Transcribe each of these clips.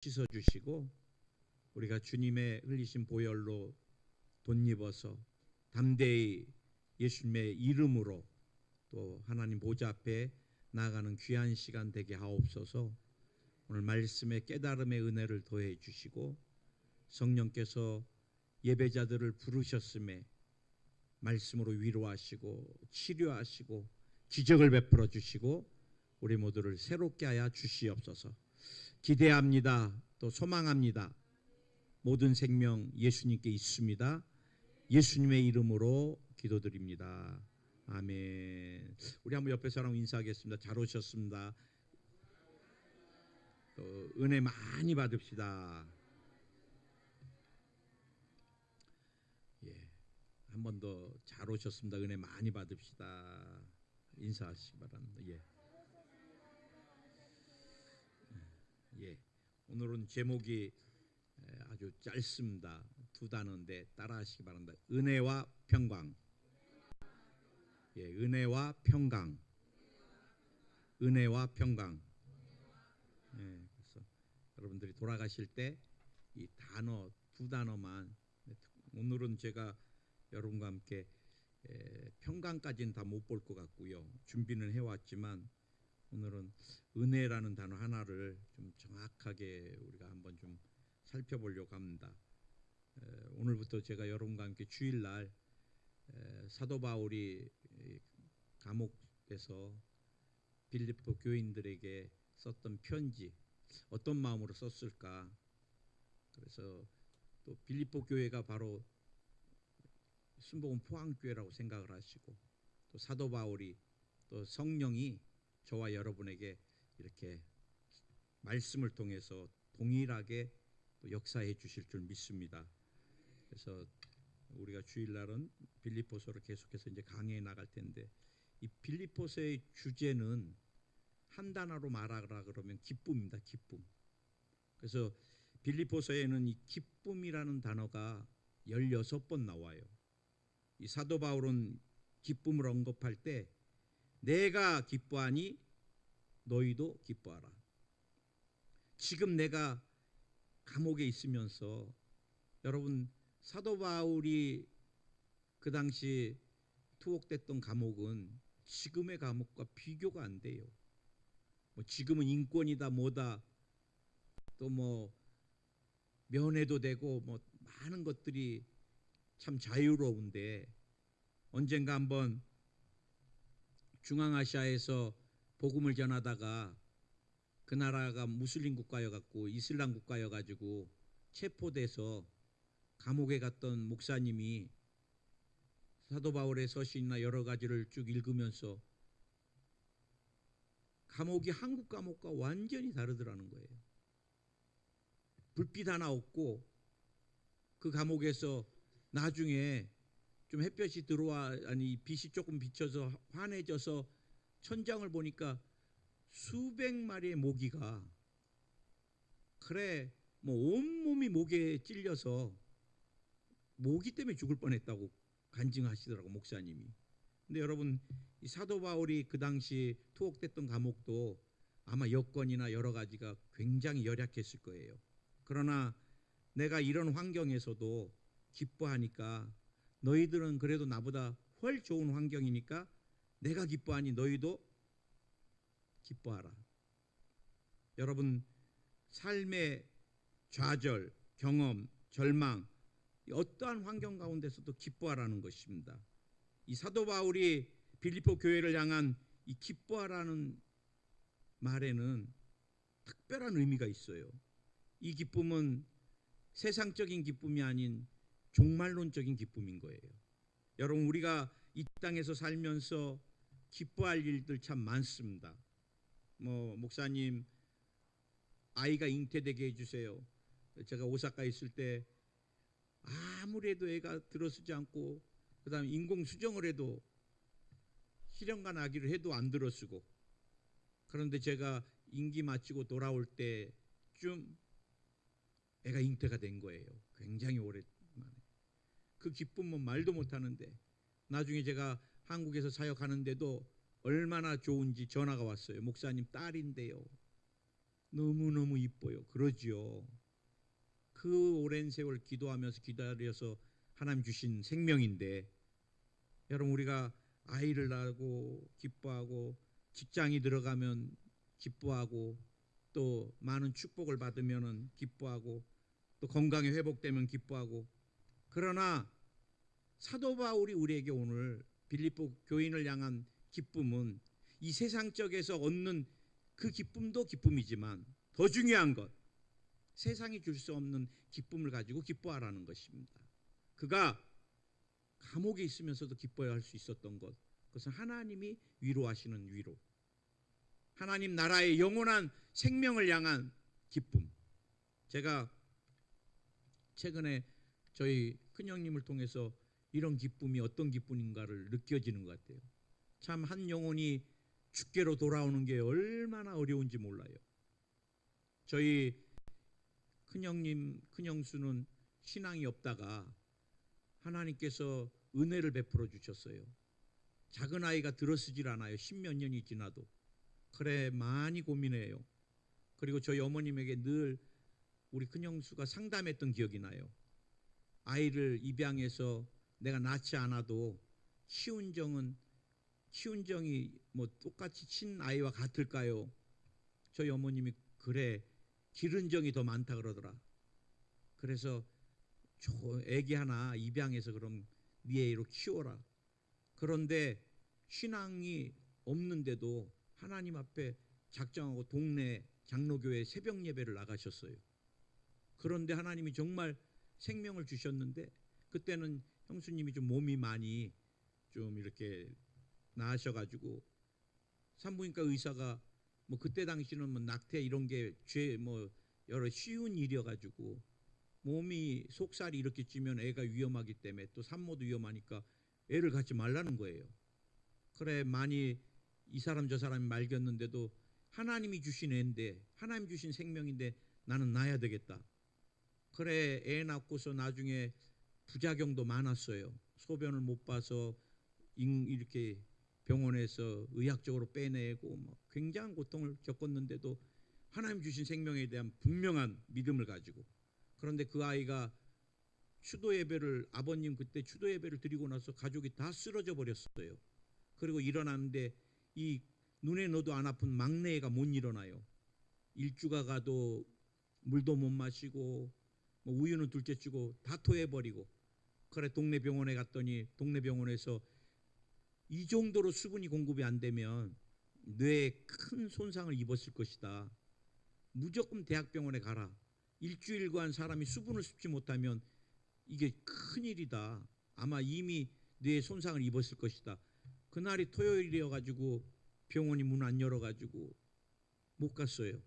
씻어주시고 우리가 주님의 흘리신 보혈로 돋입어서 담대히 예수님의 이름으로 또 하나님 보좌 앞에 나아가는 귀한 시간 되게 하옵소서. 오늘 말씀의 깨달음의 은혜를 더해 주시고 성령께서 예배자들을 부르셨음에 말씀으로 위로하시고 치료하시고 기적을 베풀어 주시고 우리 모두를 새롭게 하여 주시옵소서. 기대합니다. 또 소망합니다. 모든 생명 예수님께 있습니다. 예수님의 이름으로 기도드립니다. 아멘. 우리 한번 옆에 사람 인사하겠습니다. 잘 오셨습니다. 또 은혜 많이 받읍시다. 예, 한 번 더 잘 오셨습니다. 은혜 많이 받읍시다. 인사하시기 바랍니다. 예. 오늘은 제목이 아주 짧습니다. 두 단어인데 따라하시기 바랍니다. 은혜와 평강. 예, 은혜와 평강. 은혜와 평강. 예, 그래서 여러분들이 돌아가실 때 이 단어 두 단어만, 오늘은 제가 여러분과 함께 평강까지는 다 못 볼 것 같고요. 준비는 해왔지만 오늘은 은혜라는 단어 하나를 좀 정확하게 우리가 한번 좀 살펴보려고 합니다. 오늘부터 제가 여러분과 함께 주일날 사도 바울이 감옥에서 빌립보 교인들에게 썼던 편지 어떤 마음으로 썼을까. 그래서 또 빌립보 교회가 바로 순복음 포항교회라고 생각을 하시고 또 사도 바울이 또 성령이 저와 여러분에게 이렇게 말씀을 통해서 동일하게 또 역사해 주실 줄 믿습니다. 그래서 우리가 주일날은 빌립보서를 계속해서 이제 강해해 나갈 텐데, 이 빌립보서의 주제는 한 단어로 말하라 그러면 기쁨입니다. 기쁨. 그래서 빌립보서에는 이 기쁨이라는 단어가 16번 나와요. 이 사도 바울은 기쁨을 언급할 때 내가 기뻐하니 너희도 기뻐하라. 지금 내가 감옥에 있으면서, 여러분 사도 바울이 그 당시 투옥됐던 감옥은 지금의 감옥과 비교가 안 돼요. 뭐 지금은 인권이다 뭐다 또 뭐 면회도 되고 뭐 많은 것들이 참 자유로운데, 언젠가 한번 중앙아시아에서 복음을 전하다가 그 나라가 무슬림 국가여갖고 이슬람 국가여가지고 체포돼서 감옥에 갔던 목사님이 사도 바울의 서신이나 여러 가지를 쭉 읽으면서 감옥이 한국 감옥과 완전히 다르더라는 거예요. 불빛 하나 없고 그 감옥에서 나중에 좀 햇볕이 들어와, 아니 빛이 조금 비쳐서 환해져서 천장을 보니까 수백 마리의 모기가, 그래 뭐 온몸이 모기에 찔려서 모기 때문에 죽을 뻔했다고 간증하시더라고 목사님이. 근데 여러분 이 사도 바울이 그 당시 투옥됐던 감옥도 아마 여건이나 여러 가지가 굉장히 열악했을 거예요. 그러나 내가 이런 환경에서도 기뻐하니까 너희들은 그래도 나보다 훨 좋은 환경이니까 내가 기뻐하니 너희도 기뻐하라. 여러분 삶의 좌절, 경험, 절망, 어떠한 환경 가운데서도 기뻐하라는 것입니다. 이 사도 바울이 빌립보 교회를 향한 이 기뻐하라는 말에는 특별한 의미가 있어요. 이 기쁨은 세상적인 기쁨이 아닌 종말론적인 기쁨인 거예요. 여러분 우리가 이 땅에서 살면서 기뻐할 일들 참 많습니다. 뭐 목사님 아이가 잉태되게 해주세요. 제가 오사카에 있을 때 아무래도 애가 들어서지 않고, 그 다음에 인공수정을 해도 실현간 아기를 해도 안 들어서고, 그런데 제가 임기 마치고 돌아올 때쯤 애가 잉태가 된 거예요. 굉장히 오랜만에. 그 기쁨은 말도 못하는데, 나중에 제가 한국에서 사역하는데도 얼마나 좋은지 전화가 왔어요. 목사님 딸인데요. 너무너무 이뻐요. 그러지요. 그 오랜 세월 기도하면서 기다려서 하나님 주신 생명인데, 여러분 우리가 아이를 낳고 기뻐하고 직장이 들어가면 기뻐하고 또 많은 축복을 받으면 기뻐하고 또 건강이 회복되면 기뻐하고, 그러나 사도 바울이 우리에게 오늘 빌립보 교인을 향한 기쁨은 이 세상적에서 얻는 그 기쁨도 기쁨이지만 더 중요한 것, 세상이 줄 수 없는 기쁨을 가지고 기뻐하라는 것입니다. 그가 감옥에 있으면서도 기뻐야 할 수 있었던 것, 그것은 하나님이 위로하시는 위로, 하나님 나라의 영원한 생명을 향한 기쁨. 제가 최근에 저희 큰형님을 통해서 이런 기쁨이 어떤 기쁨인가를 느껴지는 것 같아요. 참 한 영혼이 주께로 돌아오는 게 얼마나 어려운지 몰라요. 저희 큰형님, 큰형수는 신앙이 없다가 하나님께서 은혜를 베풀어 주셨어요. 작은 아이가 들어서질 않아요. 10몇 년이 지나도. 그래 많이 고민해요. 그리고 저희 어머님에게 늘 우리 큰형수가 상담했던 기억이 나요. 아이를 입양해서 내가 낳지 않아도 키운정이 뭐 똑같이 친 아이와 같을까요? 저희 어머님이 그래 기른 정이 더 많다 그러더라. 그래서 저 애기 하나 입양해서 그럼 네 애로 키워라. 그런데 신앙이 없는데도 하나님 앞에 작정하고 동네 장로교회 새벽 예배를 나가셨어요. 그런데 하나님이 정말 생명을 주셨는데, 그때는 형수님이 좀 몸이 많이 좀 이렇게 나으셔가지고 산부인과 의사가 뭐 그때 당시는 뭐 낙태 이런 게 죄 뭐 여러 쉬운 일이어가지고 몸이 속살이 이렇게 찌면 애가 위험하기 때문에 또 산모도 위험하니까 애를 갖지 말라는 거예요. 그래 많이 이 사람 저 사람이 말겼는데도 하나님이 주신 애인데, 하나님 주신 생명인데 나는 낳아야 되겠다. 그래 애 낳고서 나중에 부작용도 많았어요. 소변을 못 봐서 이렇게 병원에서 의학적으로 빼내고 뭐 굉장한 고통을 겪었는데도 하나님 주신 생명에 대한 분명한 믿음을 가지고, 그런데 그 아이가 추도 예배를, 아버님 그때 추도 예배를 드리고 나서 가족이 다 쓰러져 버렸어요. 그리고 일어났는데 이 눈에 넣어도 안 아픈 막내애가 못 일어나요. 일주가 가도 물도 못 마시고 뭐 우유는 둘째 주고 다 토해버리고. 그래 동네 병원에 갔더니 동네 병원에서 이 정도로 수분이 공급이 안 되면 뇌에 큰 손상을 입었을 것이다. 무조건 대학병원에 가라. 일주일간 사람이 수분을 흡지 못하면 이게 큰일이다. 아마 이미 뇌에 손상을 입었을 것이다. 그날이 토요일이어가지고 병원이 문 안 열어가지고 못 갔어요.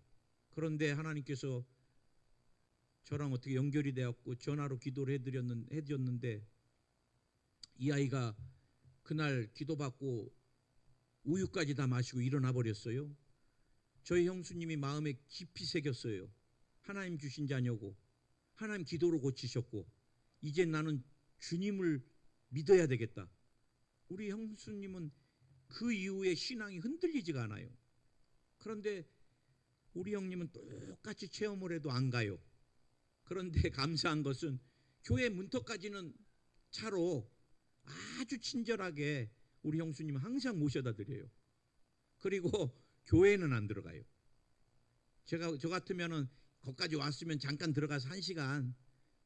그런데 하나님께서 저랑 어떻게 연결이 되었고 전화로 기도를 해드렸는데 이 아이가 그날 기도받고 우유까지 다 마시고 일어나 버렸어요. 저희 형수님이 마음에 깊이 새겼어요. 하나님 주신 자녀고 하나님 기도로 고치셨고 이제 나는 주님을 믿어야 되겠다. 우리 형수님은 그 이후에 신앙이 흔들리지가 않아요. 그런데 우리 형님은 똑같이 체험을 해도 안 가요. 그런데 감사한 것은 교회 문턱까지는 차로 아주 친절하게 우리 형수님 항상 모셔다 드려요. 그리고 교회는 안 들어가요. 저 같으면은 거기까지 왔으면 잠깐 들어가서 1시간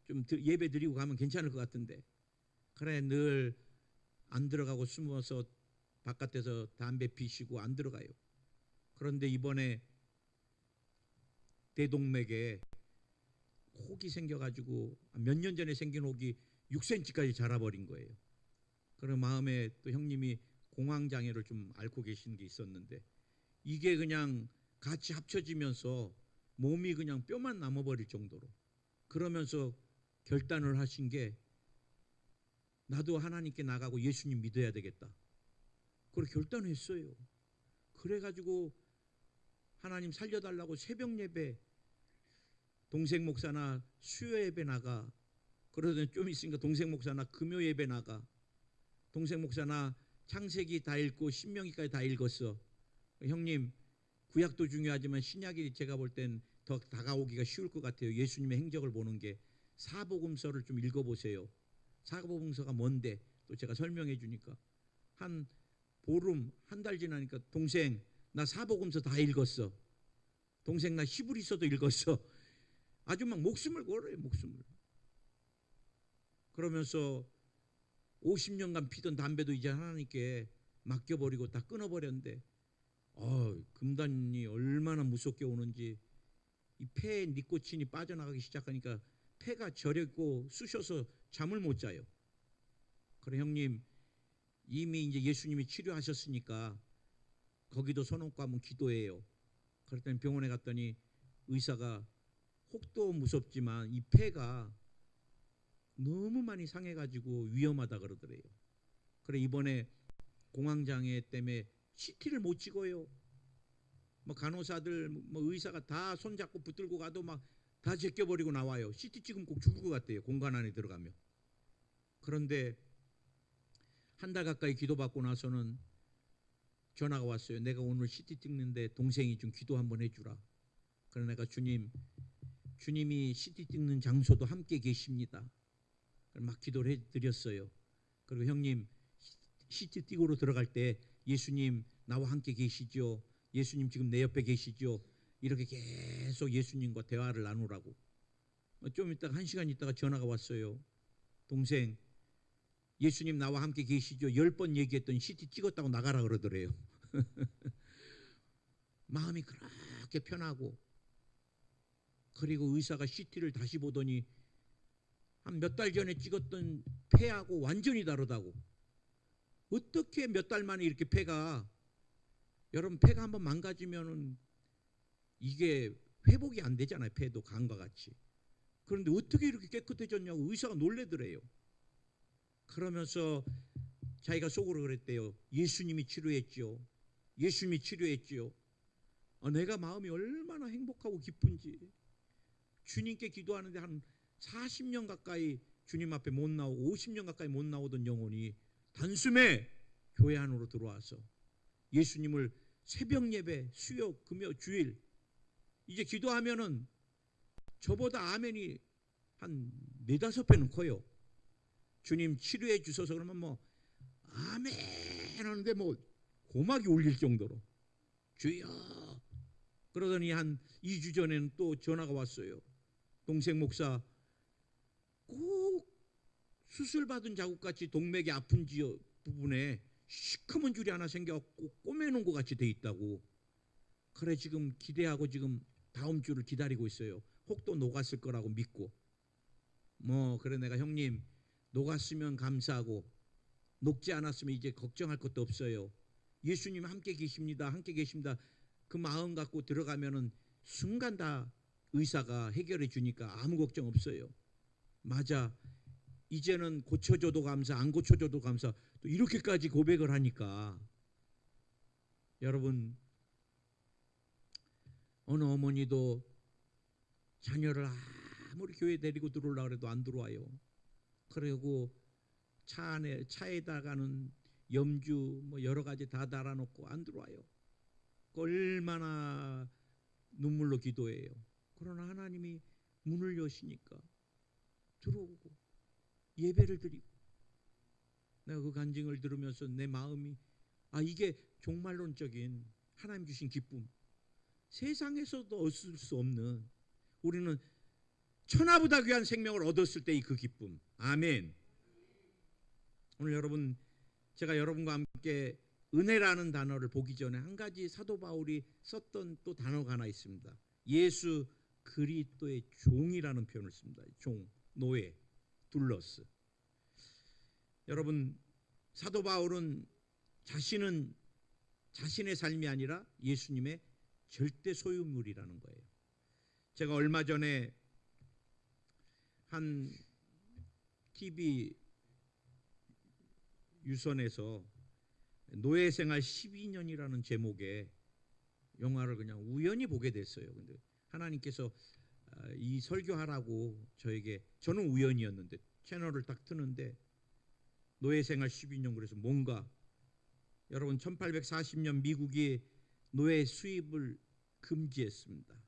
좀 예배 드리고 가면 괜찮을 것 같은데, 그래 늘 안 들어가고 숨어서 바깥에서 담배 피시고 안 들어가요. 그런데 이번에 대동맥에 혹이 생겨가지고 몇 년 전에 생긴 혹이 6cm까지 자라버린 거예요. 그런 마음에 또 형님이 공황장애를 좀 앓고 계신 게 있었는데 이게 그냥 같이 합쳐지면서 몸이 그냥 뼈만 남아버릴 정도로, 그러면서 결단을 하신 게 나도 하나님께 나가고 예수님 믿어야 되겠다. 그렇게 결단했어요. 그래가지고 하나님 살려달라고 새벽 예배, 동생 목사나 수요 예배 나가, 그러더니 좀 있으니까 동생 목사나 금요 예배 나가, 동생 목사나 창세기 다 읽고 신명기까지 다 읽었어. 형님 구약도 중요하지만 신약이 제가 볼 땐 더 다가오기가 쉬울 것 같아요. 예수님의 행적을 보는 게. 사복음서를 좀 읽어보세요. 사복음서가 뭔데 또 제가 설명해 주니까 한 보름 한 달 지나니까 동생 나 사복음서 다 읽었어. 동생 나 히브리서도 읽었어. 아주 막 목숨을 걸어요. 목숨을. 그러면서 50년간 피던 담배도 이제 하나님께 맡겨버리고 다 끊어버렸는데 금단이 얼마나 무섭게 오는지 이 폐에 니코틴이 빠져나가기 시작하니까 폐가 저렸고 쑤셔서 잠을 못 자요. 그래 형님 이미 이제 예수님이 치료하셨으니까 거기도 손놓고 한번 기도해요. 그랬더니 병원에 갔더니 의사가 혹도 무섭지만 이 폐가 너무 많이 상해가지고 위험하다 그러더래요. 그래 이번에 공황장애 때문에 CT를 못 찍어요. 뭐 간호사들 뭐 의사가 다 손잡고 붙들고 가도 막 다 제껴버리고 나와요. CT 찍으면 꼭 죽을 것 같대요. 공간 안에 들어가면. 그런데 한 달 가까이 기도받고 나서는 전화가 왔어요. 내가 오늘 CT 찍는데 동생이 좀 기도 한번 해주라. 그래 내가 주님이 CT 찍는 장소도 함께 계십니다. 막 기도를 해드렸어요. 그리고 형님 CT 찍으러 들어갈 때 예수님 나와 함께 계시죠. 예수님 지금 내 옆에 계시죠. 이렇게 계속 예수님과 대화를 나누라고. 좀 있다가 1시간 있다가 전화가 왔어요. 동생 예수님 나와 함께 계시죠. 10번 얘기했더니 CT 찍었다고 나가라 그러더래요. 마음이 그렇게 편하고 그리고 의사가 CT를 다시 보더니 한 몇 달 전에 찍었던 폐하고 완전히 다르다고. 어떻게 몇 달 만에 이렇게 폐가 여러분 폐가 한번 망가지면은 이게 회복이 안 되잖아요. 폐도 간과 같이. 그런데 어떻게 이렇게 깨끗해졌냐고 의사가 놀래더래요. 그러면서 자기가 속으로 그랬대요. 예수님이 치료했죠. 예수님이 치료했죠. 내가 마음이 얼마나 행복하고 기쁜지. 주님께 기도하는데 한 40년 가까이 주님 앞에 못 나오고 50년 가까이 못 나오던 영혼이 단숨에 교회 안으로 들어와서 예수님을 새벽 예배, 수요, 금요, 주일 이제 기도하면은 저보다 아멘이 한 4-5배는 커요. 주님 치료해 주셔서 그러면 뭐 아멘 하는데 뭐 고막이 울릴 정도로 주여. 그러더니 한 2주 전에는 또 전화가 왔어요. 동생 목사 꼭 수술받은 자국같이 동맥이 아픈 지역 부분에 시커먼 줄이 하나 생겨갖고 꼬매놓은 것 같이 돼 있다고. 그래 지금 기대하고 지금 다음 주를 기다리고 있어요. 혹도 녹았을 거라고 믿고. 뭐 그래 내가 형님 녹았으면 감사하고 녹지 않았으면 이제 걱정할 것도 없어요. 예수님 함께 계십니다. 함께 계십니다. 그 마음 갖고 들어가면은 순간 다 의사가 해결해 주니까 아무 걱정 없어요. 맞아. 이제는 고쳐줘도 감사, 안 고쳐줘도 감사. 또 이렇게까지 고백을 하니까 여러분 어느 어머니도 자녀를 아무리 교회 데리고 들어오려고 해도 안 들어와요. 그리고 차에다가는 염주 뭐 여러 가지 다 달아놓고 안 들어와요. 얼마나 눈물로 기도해요. 그러나 하나님이 문을 여시니까 들어오고 예배를 드리고. 내가 그 간증을 들으면서 내 마음이 이게 종말론적인 하나님 주신 기쁨. 세상에서도 얻을 수 없는 우리는 천하보다 귀한 생명을 얻었을 때의 그 기쁨. 아멘. 오늘 여러분 제가 여러분과 함께 은혜라는 단어를 보기 전에 한 가지 사도 바울이 썼던 또 단어가 하나 있습니다. 예수 그리스도의 종이라는 표현을 씁니다. 종, 노예, 둘러스. 여러분 사도 바울은 자신의 삶이 아니라 예수님의 절대 소유물이라는 거예요. 제가 얼마 전에 한 TV 유선에서 노예생활 12년이라는 제목의 영화를 그냥 우연히 보게 됐어요. 근데 하나님께서 이 설교하라고 저에게, 저는 우연이었는데 채널을 딱 트는데 노예생활 12년, 그래서 뭔가 여러분 1840년 미국이 노예 수입을 금지했습니다.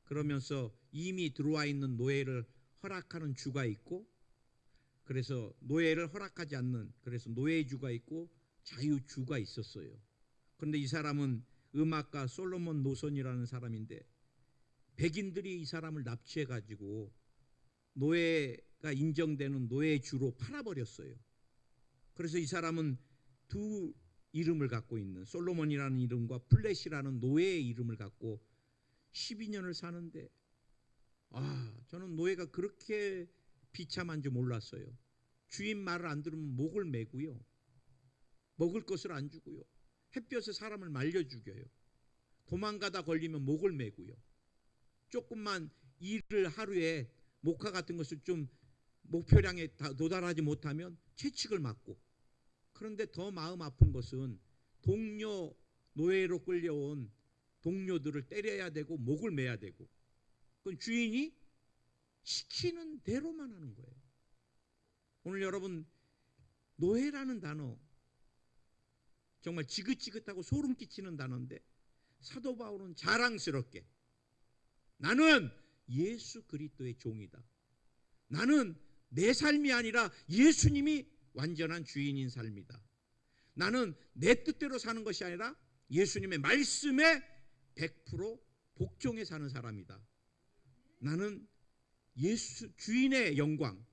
그러면서 이미 들어와 있는 노예를 허락하는 주가 있고, 그래서 노예를 허락하지 않는, 그래서 노예주가 있고 자유주가 있었어요. 그런데 이 사람은 음악가 솔로몬 노선이라는 사람인데, 백인들이 이 사람을 납치해가지고 노예가 인정되는 노예주로 팔아버렸어요. 그래서 이 사람은 두 이름을 갖고 있는, 솔로몬이라는 이름과 플랫이라는 노예의 이름을 갖고 12년을 사는데, 저는 노예가 그렇게 비참한 줄 몰랐어요. 주인 말을 안 들으면 목을 매고요, 먹을 것을 안 주고요, 햇볕에 사람을 말려 죽여요, 도망가다 걸리면 목을 매고요, 조금만 일을 하루에 목화 같은 것을 좀 목표량에 도달하지 못하면 채찍을 맞고. 그런데 더 마음 아픈 것은 동료, 노예로 끌려온 동료들을 때려야 되고 목을 매야 되고, 그건 주인이 시키는 대로만 하는 거예요. 오늘 여러분, 노예라는 단어 정말 지긋지긋하고 소름 끼치는 단어인데, 사도 바울은 자랑스럽게 나는 예수 그리스도의 종이다, 나는 내 삶이 아니라 예수님이 완전한 주인인 삶이다, 나는 내 뜻대로 사는 것이 아니라 예수님의 말씀에 100% 복종해 사는 사람이다, 나는 예수 주인의 영광,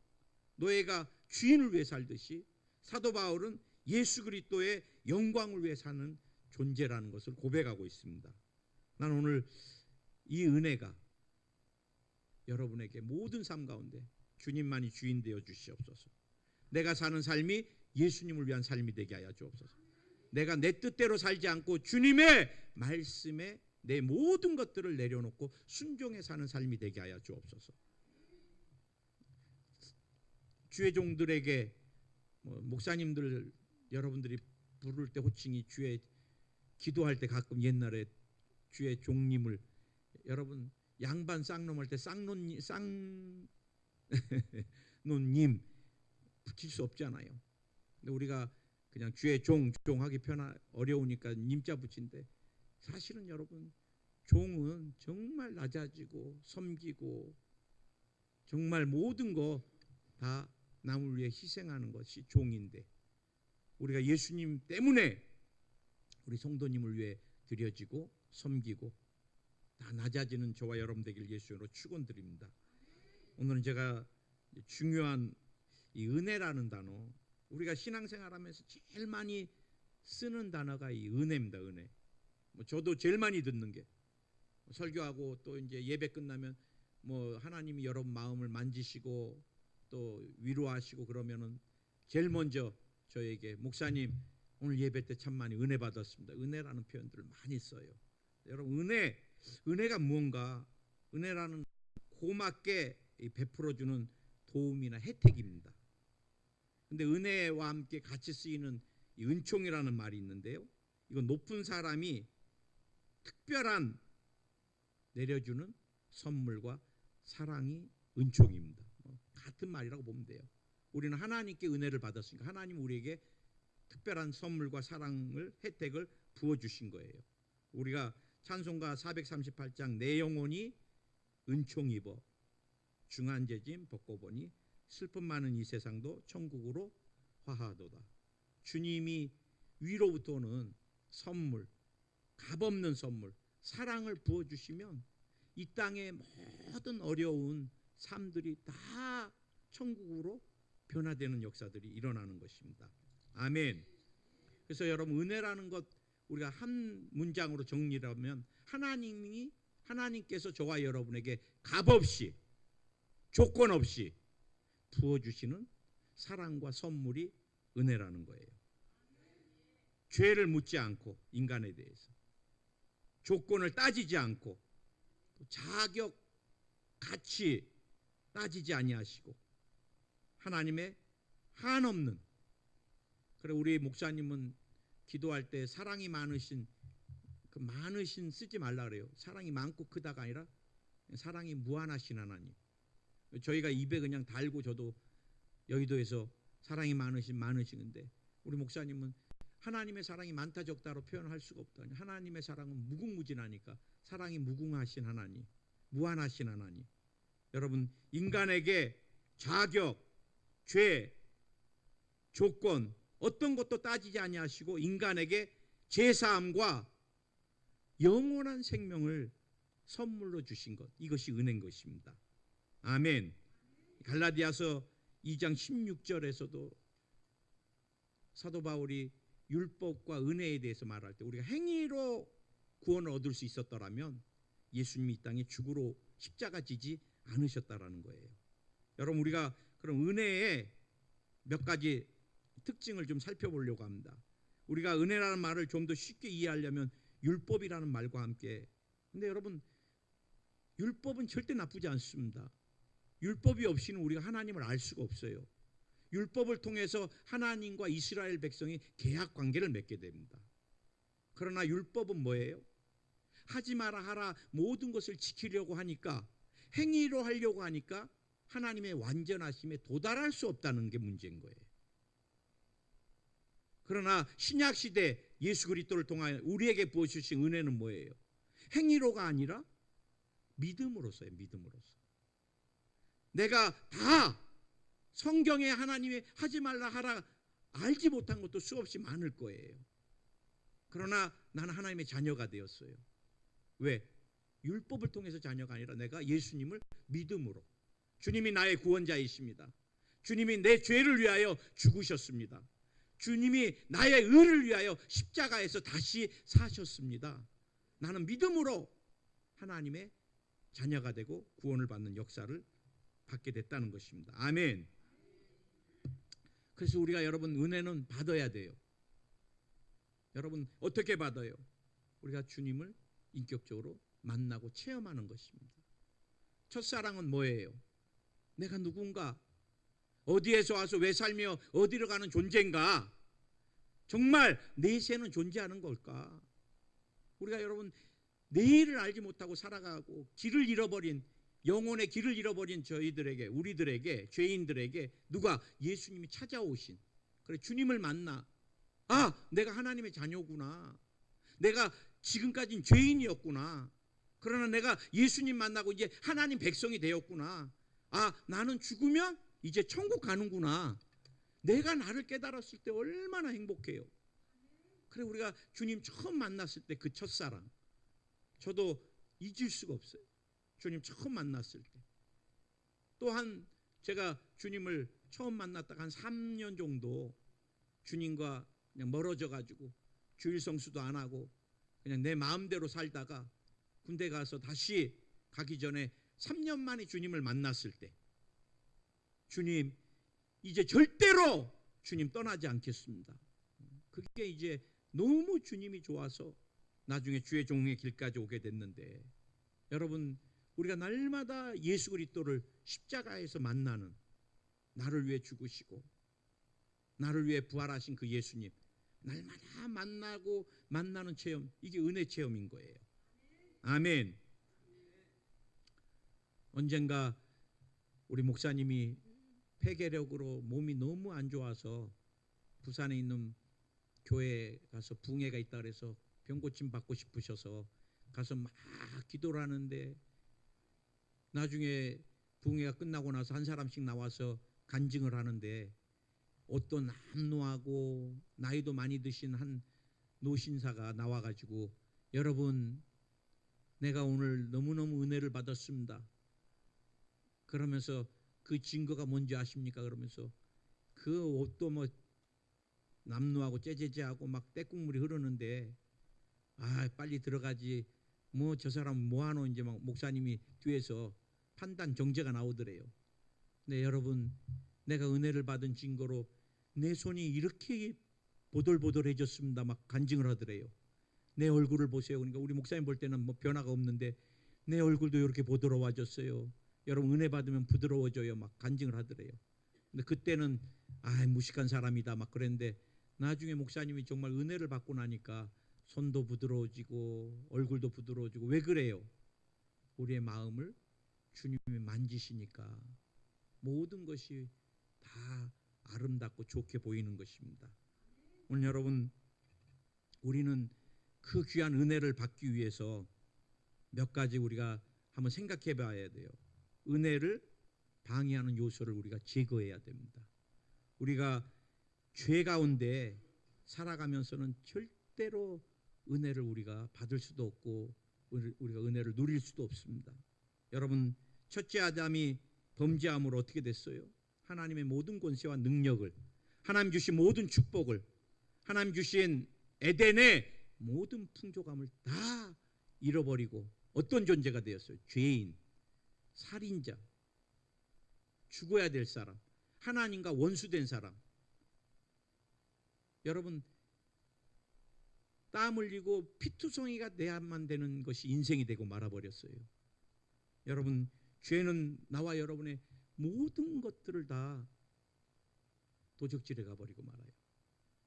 노예가 주인을 위해 살듯이 사도 바울은 예수 그리스도의 영광을 위해 사는 존재라는 것을 고백하고 있습니다. 나는 오늘 이 은혜가 여러분에게 모든 삶 가운데 주님만이 주인 되어 주시옵소서. 내가 사는 삶이 예수님을 위한 삶이 되게 하여 주옵소서. 내가 내 뜻대로 살지 않고 주님의 말씀에 내 모든 것들을 내려놓고 순종해 사는 삶이 되게 하여 주옵소서. 주의 종들에게 목사님들 여러분들이 부를 때 호칭이, 주의 기도할 때 가끔 옛날에 주의 종님을, 여러분 양반 쌍놈 할 때 쌍놈님 붙일 수 없잖아요. 근데 우리가 그냥 주의 종 하기 어려우니까 님자 붙인데, 사실은 여러분 종은 정말 낮아지고 섬기고 정말 모든 거 다 남을 위해 희생하는 것이 종인데, 우리가 예수님 때문에 우리 성도님을 위해 드려지고 섬기고 다 낮아지는 저와 여러분 되길 예수로 축원드립니다. 오늘은 제가 중요한 이 은혜라는 단어, 우리가 신앙생활하면서 제일 많이 쓰는 단어가 이 은혜입니다. 은혜. 저도 제일 많이 듣는 게, 설교하고 또 이제 예배 끝나면 하나님이 여러분 마음을 만지시고 또 위로하시고 그러면은 제일 먼저 저에게, 목사님 오늘 예배 때 참 많이 은혜 받았습니다, 은혜라는 표현들을 많이 써요. 여러분 은혜가 무언가, 은혜라는 고맙게 베풀어주는 도움이나 혜택입니다. 근데 은혜와 함께 같이 쓰이는 이 은총이라는 말이 있는데요, 이건 높은 사람이 특별한 내려주는 선물과 사랑이 은총입니다. 같은 말이라고 보면 돼요. 우리는 하나님께 은혜를 받았으니까 하나님 우리에게 특별한 선물과 사랑을, 혜택을 부어주신 거예요. 우리가 찬송가 438장 내 영혼이 은총 입어 중한죄짐 벗고 보니 슬픔 많은 이 세상도 천국으로 화하도다. 주님이 위로부터 오는 선물, 값없는 선물, 사랑을 부어주시면 이 땅의 모든 어려운 삶들이 다 천국으로 변화되는 역사들이 일어나는 것입니다. 아멘. 그래서 여러분, 은혜라는 것 우리가 한 문장으로 정리하면, 하나님께서 저와 여러분에게 값없이, 조건 없이 부어주시는 사랑과 선물이 은혜라는 거예요. 죄를 묻지 않고, 인간에 대해서 조건을 따지지 않고, 자격, 가치 따지지 아니하시고, 하나님의 한없는, 그래 우리 목사님은 기도할 때 사랑이 많으신, 그 많으신 쓰지 말라 그래요. 사랑이 많고 크다가 아니라 사랑이 무한하신 하나님. 저희가 입에 그냥 달고, 저도 여의도에서 사랑이 많으신데, 우리 목사님은 하나님의 사랑이 많다 적다로 표현할 수가 없다. 하나님의 사랑은 무궁무진하니까. 사랑이 무궁하신 하나님, 무한하신 하나님. 여러분, 인간에게 자격, 죄, 조건 어떤 것도 따지지 아니하시고 인간에게 제사함과 영원한 생명을 선물로 주신 것, 이것이 은혜인 것입니다. 아멘. 갈라디아서 2장 16절에서도 사도 바울이 율법과 은혜에 대해서 말할 때 우리가 행위로 구원을 얻을 수 있었더라면 예수님이 이 땅에 죽으러 십자가 지지 않으셨다라는 거예요. 여러분, 우리가 그럼 은혜의 몇 가지 특징을 좀 살펴보려고 합니다. 우리가 은혜라는 말을 좀 더 쉽게 이해하려면 율법이라는 말과 함께, 근데 여러분, 율법은 절대 나쁘지 않습니다. 율법이 없이는 우리가 하나님을 알 수가 없어요. 율법을 통해서 하나님과 이스라엘 백성이 계약 관계를 맺게 됩니다. 그러나 율법은 뭐예요? 하지 마라 하라 모든 것을 지키려고 하니까, 행위로 하려고 하니까 하나님의 완전하심에 도달할 수 없다는 게 문제인 거예요. 그러나 신약 시대 예수 그리스도를 통하여 우리에게 부어주신 은혜는 뭐예요? 행위로가 아니라 믿음으로서요. 믿음으로서. 내가 다 성경에 하나님의 하지 말라 하라 알지 못한 것도 수없이 많을 거예요. 그러나 나는 하나님의 자녀가 되었어요. 왜? 율법을 통해서 자녀가 아니라 내가 예수님을 믿음으로. 주님이 나의 구원자이십니다. 주님이 내 죄를 위하여 죽으셨습니다. 주님이 나의 의를 위하여 십자가에서 다시 사셨습니다. 나는 믿음으로 하나님의 자녀가 되고 구원을 받는 역사를 받게 됐다는 것입니다. 아멘. 그래서 우리가 여러분 은혜는 받아야 돼요. 여러분 어떻게 받아요? 우리가 주님을 인격적으로 만나고 체험하는 것입니다. 첫사랑은 뭐예요? 내가 누군가, 어디에서 와서 왜 살며 어디로 가는 존재인가? 정말 내세는 존재하는 걸까? 우리가 여러분 내일을 알지 못하고 살아가고 길을 잃어버린, 영혼의 길을 잃어버린 저희들에게, 우리들에게, 죄인들에게 누가? 예수님이 찾아오신, 그래 주님을 만나, 아 내가 하나님의 자녀구나, 내가 지금까지는 죄인이었구나, 그러나 내가 예수님 만나고 이제 하나님 백성이 되었구나, 아 나는 죽으면 이제 천국 가는구나, 내가 나를 깨달았을 때 얼마나 행복해요. 그래 우리가 주님 처음 만났을 때 그 첫사랑, 저도 잊을 수가 없어요. 주님 처음 만났을 때. 또한 제가 주님을 처음 만났다가 한 3년 정도 주님과 그냥 멀어져 가지고 주일 성수도 안 하고 그냥 내 마음대로 살다가 군대 가서 다시 가기 전에 3년 만에 주님을 만났을 때, 주님 이제 절대로 주님 떠나지 않겠습니다. 그게 이제 너무 주님이 좋아서 나중에 주의 종의 길까지 오게 됐는데, 여러분 우리가 날마다 예수 그리스도를 십자가에서 만나는, 나를 위해 죽으시고 나를 위해 부활하신 그 예수님 날마다 만나고 만나는 체험, 이게 은혜 체험인 거예요. 아멘. 언젠가 우리 목사님이 폐결핵으로 몸이 너무 안 좋아서 부산에 있는 교회에 가서 붕해가 있다 그래서 병고침 받고 싶으셔서 가서 막 기도를 하는데, 나중에 붕해가 끝나고 나서 한 사람씩 나와서 간증을 하는데, 어떤 남노하고 나이도 많이 드신 한 노신사가 나와가지고, 여러분 내가 오늘 너무너무 은혜를 받았습니다. 그러면서 그 증거가 뭔지 아십니까? 그러면서 그 옷도 뭐 남노하고 째째째하고 막 떼국물이 흐르는데, 아 빨리 들어가지, 뭐 저 사람 뭐하노, 이제 막 목사님이 뒤에서 판단 정죄가 나오더래요. 근데 여러분 내가 은혜를 받은 증거로 내 손이 이렇게 보들보들해졌습니다 막 간증을 하더래요. 내 얼굴을 보세요. 그러니까 우리 목사님 볼 때는 뭐 변화가 없는데 내 얼굴도 이렇게 부드러워졌어요. 여러분 은혜 받으면 부드러워져요 막 간증을 하더래요. 근데 그때는 아 무식한 사람이다 막 그랬는데, 나중에 목사님이 정말 은혜를 받고 나니까 손도 부드러워지고 얼굴도 부드러워지고. 왜 그래요? 우리의 마음을 주님이 만지시니까 모든 것이 다 아름답고 좋게 보이는 것입니다. 오늘 여러분 우리는 그 귀한 은혜를 받기 위해서 몇 가지 우리가 한번 생각해 봐야 돼요. 은혜를 방해하는 요소를 우리가 제거해야 됩니다. 우리가 죄 가운데 살아가면서는 절대로 은혜를 우리가 받을 수도 없고 우리가 은혜를 누릴 수도 없습니다. 여러분, 첫째 아담이 범죄함으로 어떻게 됐어요? 하나님의 모든 권세와 능력을, 하나님 주신 모든 축복을, 하나님 주신 에덴의 모든 풍족함을 다 잃어버리고 어떤 존재가 되었어요? 죄인, 살인자, 죽어야 될 사람, 하나님과 원수된 사람. 여러분, 땀 흘리고 피투성이가 돼야만 되는 것이 인생이 되고 말아버렸어요. 여러분, 죄는 나와 여러분의 모든 것들을 다 도적질해 가버리고 말아요.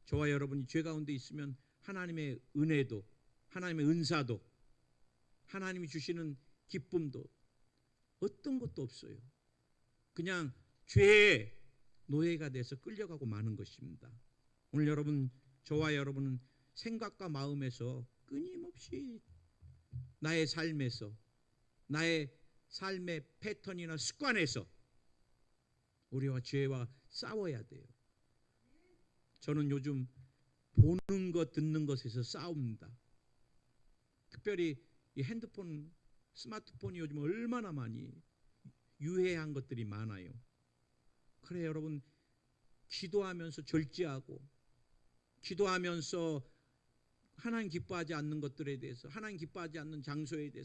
저와 여러분이 죄 가운데 있으면 하나님의 은혜도, 하나님의 은사도, 하나님이 주시는 기쁨도 어떤 것도 없어요. 그냥 죄의 노예가 돼서 끌려가고 마는 것입니다. 오늘 여러분, 저와 여러분은 생각과 마음에서 끊임없이 나의 삶에서, 나의 삶의 패턴이나 습관에서 우리와 죄와 싸워야 돼요. 저는 요즘 보는 것, 듣는 것에서 싸웁니다. 특별히 이 핸드폰, 스마트폰이 요즘 얼마나 많이 유해한 것들이 많아요. 그래 여러분, 기도하면서 절제하고, 기도하면서 하나님 기뻐하지 않는 것들에 대해서, 하나님 기뻐하지 않는 장소에 대해서